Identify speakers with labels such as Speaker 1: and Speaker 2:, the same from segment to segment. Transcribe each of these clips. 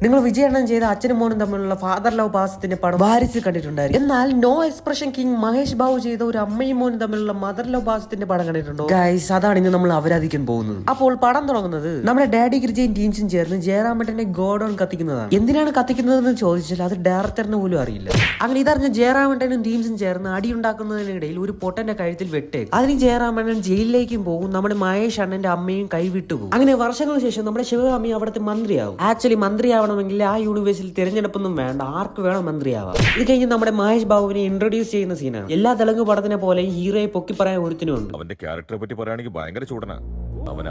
Speaker 1: നിങ്ങൾ വിജയണ്ണൻ ചെയ്ത അച്ഛനും മോനും തമ്മിലുള്ള ഫാദർ ലവ് പാസത്തിന്റെ പടം വാരിസിൽ കണ്ടിട്ടുണ്ടായിരുന്നു. എന്നാൽ no expression king Mahesh Babu ചെയ്ത ഒരു അമ്മയും മോനും തമ്മിലുള്ള മദർ ലവ് പാസത്തിന്റെ പടം കണ്ടിട്ടുണ്ടോ ഗൈസ്? അതാണ് ഇന്ന് നമ്മൾ അവരാധിക്കാൻ പോകുന്നത്. അപ്പോൾ പടം തുടങ്ങുന്നത് നമ്മുടെ ഡാഡി ഗിരിജയും ടീംസും ചേർന്ന് ജയറാമേട്ടനെ ഗോഡൌൺ കത്തിക്കുന്നതാണ്. എന്തിനാണ് കത്തിക്കുന്നതെന്ന് ചോദിച്ചാൽ അത് ഡയറക്ടറിന് പോലും അറിയില്ല. അങ്ങനെ ഇതറിഞ്ഞ ജയറാമേട്ടനും ടീംസും ചേർന്ന് അടിയുണ്ടാക്കുന്നതിനിടയിൽ ഒരു പൊട്ടന്റെ കഴുത്തിൽ വെട്ടേക്കും. അതിന് ജയറാമേട്ടൻ ജയിലിലേക്കും പോകും. നമ്മുടെ മഹേഷ് അണ്ണന്റെ അമ്മയും കൈവിട്ടുപോകും. അങ്ങനെ വർഷങ്ങൾക്ക് ശേഷം നമ്മുടെ ശിവകാമി അവിടുത്തെ മന്ത്രിയാവും. ആക്ച്വലി മന്ത്രിയാവണമെങ്കിൽ ആ യൂണിവേഴ്സിൽ തിരഞ്ഞെടുപ്പൊന്നും വേണ്ട, ആർക്ക് വേണം മന്ത്രിയാവാം. ഇത് കഴിഞ്ഞ് നമ്മുടെ മഹേഷ് ബാബുവിനെ ഇൻട്രൊഡ്യൂസ് ചെയ്യുന്ന സീനാണ്. എല്ലാ തെലുങ്ക് പടത്തിനെ പോലെ ഹീറോയെ പൊക്കി പറയാൻ ഒരുത്തിനുണ്ട്.
Speaker 2: അവന്റെ ക്യാരക്ടറെ പറ്റി പറയുകയാണെങ്കിൽ ഭയങ്കര ചൂടനാ.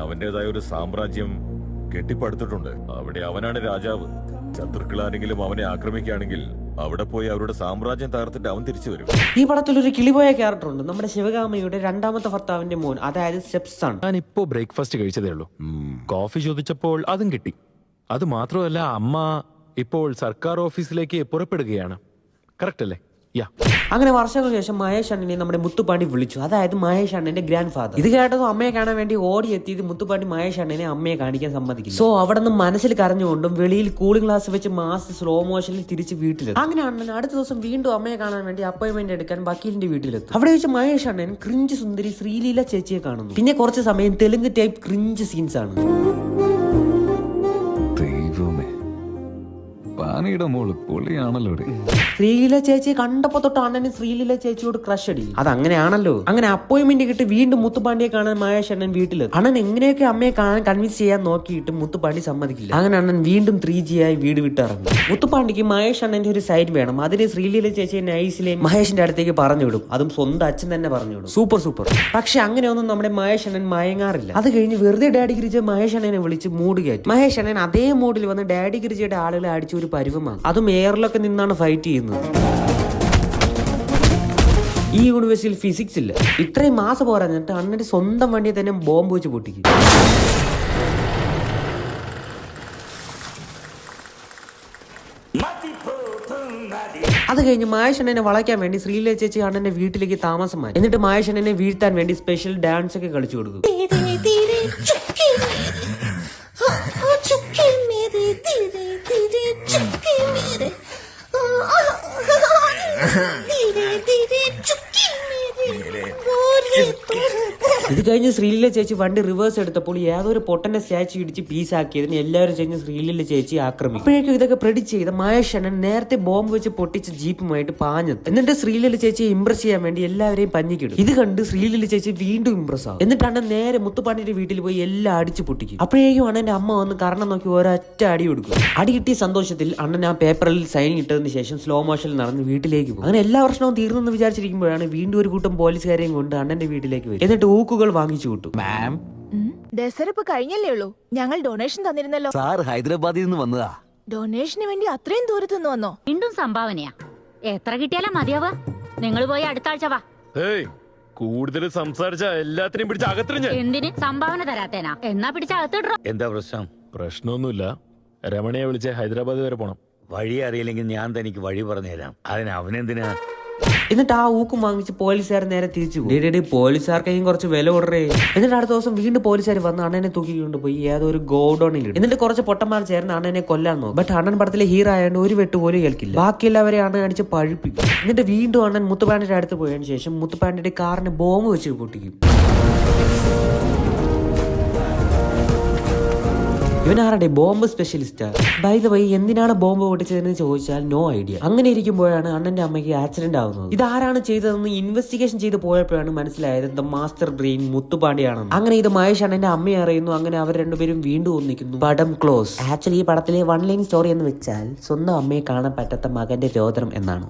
Speaker 2: അവന്റേതായ ഒരു സാമ്രാജ്യം കെട്ടിപ്പടുത്തിട്ടുണ്ട്. അവിടെ അവനാണ് രാജാവ്. ശത്രുക്കളാരെങ്കിലും അവനെ ആക്രമിക്കുകയാണെങ്കിൽ അവിടെ പോയി അവരുടെ സാമ്രാജ്യം തകർത്തിട്ട് അവൻ തിരിച്ചു വരും.
Speaker 1: ഈ പടത്തിൽ ഒരു കിളിപോയ ക്യാരക്ടർ ഉണ്ട്, നമ്മുടെ ശിവകാമയുടെ രണ്ടാമത്തെ ഭർത്താവിന്റെ മോൻ, അതായത് സ്റ്റെപ്സ് ആണ്.
Speaker 3: ഞാൻ ഇപ്പോ ബ്രേക്ക്ഫാസ്റ്റ് കഴിച്ചതേ ഉള്ളൂ. കോഫി ചോദിച്ചപ്പോൾ അതും കിട്ടി. അത് മാത്രമല്ല, അമ്മ ഇപ്പോൾ സർക്കാർ ഓഫീസിലേക്ക് പുറപ്പെടുകയാണ്. കറക്റ്റ് അല്ലേ?
Speaker 1: അങ്ങനെ വർഷങ്ങൾക്ക് ശേഷം മഹേഷ് അണ്ണനെ നമ്മുടെ മുത്തുപാണ്ടി വിളിച്ചു, അതായത് മഹേഷ് അണ്ണന്റെ ഗ്രാൻഡ് ഫാദർ. ഇത് കേട്ടതും അമ്മയെ കാണാൻ വേണ്ടി ഓടി എത്തിയത് മുത്തുപാണ്ടി മഹേഷ് അണ്ണനെ അമ്മയെ കാണിക്കാൻ സമ്മതിക്കില്ല. സോ അവിടെ നിന്ന് മനസ്സിൽ കരഞ്ഞുകൊണ്ടും വെളിയിൽ കൂളിംഗ് ഗ്ലാസ് വെച്ച് മാസ് സ്ലോ മോഷനിൽ തിരിച്ച് വീട്ടിലെത്തും. അങ്ങനെ അണ്ണൻ അടുത്ത ദിവസം വീണ്ടും അമ്മയെ കാണാൻ വേണ്ടി അപ്പോയിന്റ്മെന്റ് എടുക്കാൻ വക്കീലിന്റെ വീട്ടിലെത്തും. അവിടെ വെച്ച് മഹേഷ് അണ്ണൻ ക്രിഞ്ച് സുന്ദരി ശ്രീലീല ചേച്ചിയെ കാണുന്നു. പിന്നെ കുറച്ച് സമയം തെലുങ്ക് ടൈപ്പ് ക്രിഞ്ച് സീൻസ് ആണ്. ശ്രീലീല ചേച്ചി കണ്ടപ്പോ തൊട്ട് അണ്ണന് ശ്രീലീല ചേച്ചിയോട് ക്രഷ് അടി. അത് അങ്ങനെയാണല്ലോ. അങ്ങനെ അപ്പോയിന്റ്മെന്റ് കിട്ടി വീണ്ടും മുത്തുപാണ്ടിയെ കാണാൻ മഹേഷ് അണ്ണൻ വീട്ടിലെത്തും. അണ്ണൻ എങ്ങനെയൊക്കെ അമ്മയെ കാണാൻ കൺവിൻസ് ചെയ്യാൻ നോക്കിയിട്ട് മുത്തുപാണ്ടി സമ്മതിക്കില്ല. അങ്ങനെ അണ്ണൻ വീണ്ടും 3G ആയി വീട് വിട്ടിറങ്ങും. മുത്തുപാണ്ടിക്ക് മഹേഷ് അണ്ണന്റെ ഒരു സൈഡ് വേണം. അതിന് ശ്രീലീല ചേച്ചിയെ നൈസിലെ മഹേഷിന്റെ അടുത്തേക്ക് പറഞ്ഞു വിടും. അതും സ്വന്തം അച്ഛൻ തന്നെ പറഞ്ഞു വിടും. സൂപ്പർ. പക്ഷെ അങ്ങനെയൊന്നും നമ്മുടെ മഹേഷ് അണ്ണൻ മയങ്ങാറില്ല. അത് കഴിഞ്ഞ് വെറുതെ ഡാഡി ഗിരിജ മഹേഷ് അണ്ണനെ വിളിച്ച് മൂഡ് കയറ്റി. മഹേഷ് അണ്ണൻ അതേ മൂഡിൽ വന്ന് ഡാഡി ഗിരിജയുടെ ആളുകളെ അടിച്ച ഒരു പരുവമാണ്. അതും എയറിലൊക്കെ നിന്നാണ് ഫൈറ്റ് ചെയ്യുന്നത്. ഈ യൂണിവേഴ്സിറ്റിയിൽ ഫിസിക്സ് ഇല്ല. ഇത്രയും മാസം പോരാഞ്ഞിട്ട് അണ്ണന്റെ സ്വന്തം വണ്ടിയെ തന്നെ ബോംബ് വെച്ച് പൊട്ടിക്കും. അത് കഴിഞ്ഞ് മഹേഷ് അണ്ണനെ വളയ്ക്കാൻ വേണ്ടി ശ്രീലീല ചേച്ചി അണ്ണന്റെ വീട്ടിലേക്ക് താമസം മാറ്റി. എന്നിട്ട് മഹേഷ് അണ്ണനെ വീഴ്ത്താൻ വേണ്ടി സ്പെഷ്യൽ ഡാൻസ് ഒക്കെ കളിച്ചു കൊടുക്കും. ഇത് കഴിഞ്ഞ് ശ്രീലീല ചേച്ചി വണ്ടി റിവേഴ്സ് എടുത്തപ്പോൾ ഏതൊരു പൊട്ടന്റെ സ്റ്റാച്ചു ഇടിച്ച് പീസാക്കിയതിന് എല്ലാവരും ചേർന്ന് ശ്രീലീല ചേച്ചി ആക്രമിക്കും. അപ്പോഴേക്കും ഇതൊക്കെ പ്രെഡിക്റ്റ് ചെയ്ത മഹേഷ് അണ്ണൻ നേരത്തെ ബോംബ് വെച്ച് പൊട്ടിച്ച ജീപ്പുമായിട്ട് പാഞ്ഞെത്തും. എന്നിട്ട് ശ്രീലീല ചേച്ചിയെ ഇംപ്രസ് ചെയ്യാൻ വേണ്ടി എല്ലാവരെയും പഞ്ഞിക്കിടും. ഇത് കണ്ട് ശ്രീലീല ചേച്ചി വീണ്ടും ഇംപ്രസ് ആവും. എന്നിട്ട് അണ്ണൻ നേരെ മുത്തുപാണ്ടിയുടെ വീട്ടിൽ പോയി എല്ലാം അടിച്ചു പൊട്ടിക്കും. അപ്പോഴേക്കും അണ്ണന്റെ അമ്മ വന്ന് കരണം നോക്കി ഒരൊറ്റ അടി കൊടുക്കും. അടി കിട്ടിയ സന്തോഷത്തിൽ അണ്ണൻ ആ പേപ്പറിൽ സൈൻ ഇട്ടതിന് ശേഷം സ്ലോ മോഷനിൽ നടന്ന് വീട്ടിലേക്ക് പോകും. അങ്ങനെ എല്ലാ പ്രശ്നവും തീർന്നെന്ന് വിചാരിച്ചിരിക്കുമ്പോഴാണ് വീണ്ടും ഒരു കൂട്ടം പോലീസുകാരെയും കൊണ്ട് അണ്ണന്റെ വീട്ടിലേക്ക് വരും. എന്നിട്ട് ഊക്കുകൾ വാങ്ങിച്ചു കിട്ടും.
Speaker 4: മാം, ദസറപ്പ് കഴിഞ്ഞല്ലേ ഉള്ളൂ. ഞങ്ങൾ ഡൊണേഷൻ തന്നിരുന്നല്ലോ.
Speaker 5: സാർ ഹൈദരാബാദിൽ നിന്ന് വന്നതാ.
Speaker 4: ഡൊണേഷന് വേണ്ടി അത്രയും ദൂരത്ത് നിന്ന് വന്നോ?
Speaker 6: വീണ്ടും സംഭാവനയാ. എത്ര കിട്ടിയാലാ മതിയാവാ? നിങ്ങൾ പോയി അടുത്ത ആഴ്ച വാ.
Speaker 3: കൂടുതൽ സംസാരിച്ച എല്ലാത്തിനെയും പിടിച്ച് അകത്തിരിഞ്ഞ്.
Speaker 6: എന്തിന് സംഭാവന തരാത്തേനാ? എന്നാ പിടിച്ച അകത്തിടോ.
Speaker 5: എന്താ പ്രശ്നം?
Speaker 3: പ്രശ്നമൊന്നുമില്ല. രമണയെ വിളിച്ച് ഹൈദരാബാദ് വരെ പോണം.
Speaker 5: വഴി അറിയില്ലെങ്കിൽ ഞാൻ തനിക്ക് വഴി പറഞ്ഞുതരാം. അതിന് അവനെന്തിനാ?
Speaker 1: എന്നിട്ട് ആ ഊക്കും വാങ്ങിച്ച് പോലീസുകാർ നേരെ തിരിച്ചു പോകും. പോലീസുകാർക്കെങ്കിലും കുറച്ച് വില കൊടുറേ. എന്നിട്ട് അടുത്ത ദിവസം വീണ്ടും പോലീസുകാർ വന്ന് അണ്ണനെ തൂക്കിക്കൊണ്ട് പോയി ഏതോ ഒരു ഗോഡൌണിൽ. എന്നിട്ട് കുറച്ച് പൊട്ടന്മാർ ചേർന്ന് അണ്ണനെ കൊല്ലാൻ നോക്കും. ബട്ട് അണ്ണൻ പടത്തിലെ ഹീറോ ആയതുകൊണ്ട് ഒരു വെട്ട് പോലും കേൾക്കില്ല. ബാക്കിയുള്ളവരെ അണ്ണൻ അടിച്ച് പഴിപ്പിക്കും. എന്നിട്ട് വീണ്ടും അണ്ണൻ മുത്തുപാണ്ടിയുടെ അടുത്ത് പോയതിനു ശേഷം മുത്തുപാണ്ടിയുടെ കാറിന് ബോംബ് വെച്ച് പൊട്ടിക്കും. ഇവനാരുടെ ബോംബ് സ്പെഷ്യലിസ്റ്റാ. ബൈ ദ വൈ, എന്തിനാണ് ബോംബ് പൊട്ടിച്ചതെന്ന് ചോദിച്ചാൽ നോ ഐഡിയ. അങ്ങനെ ഇരിക്കുമ്പോഴാണ് അണ്ണന്റെ അമ്മയ്ക്ക് ആക്സിഡന്റ് ആവുന്നത്. ഇതാരാണ് ചെയ്തതെന്ന് ഇൻവെസ്റ്റിഗേഷൻ ചെയ്ത് പോയപ്പോഴാണ് മനസ്സിലായത് ദ മാസ്റ്റർ ബ്രെയിൻ മുത്തുപാണ്ടിയാണെന്ന്. അങ്ങനെ ഇത് മഹേഷ് അണ്ണന്റെ അമ്മയെ അറിയുന്നു. അങ്ങനെ അവർ രണ്ടുപേരും വീണ്ടും ഒന്നിക്കുന്നു. പടം ക്ലോസ്. ആക്ച്വലി ഈ പടത്തിലെ വൺ ലൈൻ സ്റ്റോറി എന്ന് വെച്ചാൽ സ്വന്തം അമ്മയെ കാണാൻ പറ്റാത്ത മകന്റെ രോദനം എന്നാണ്.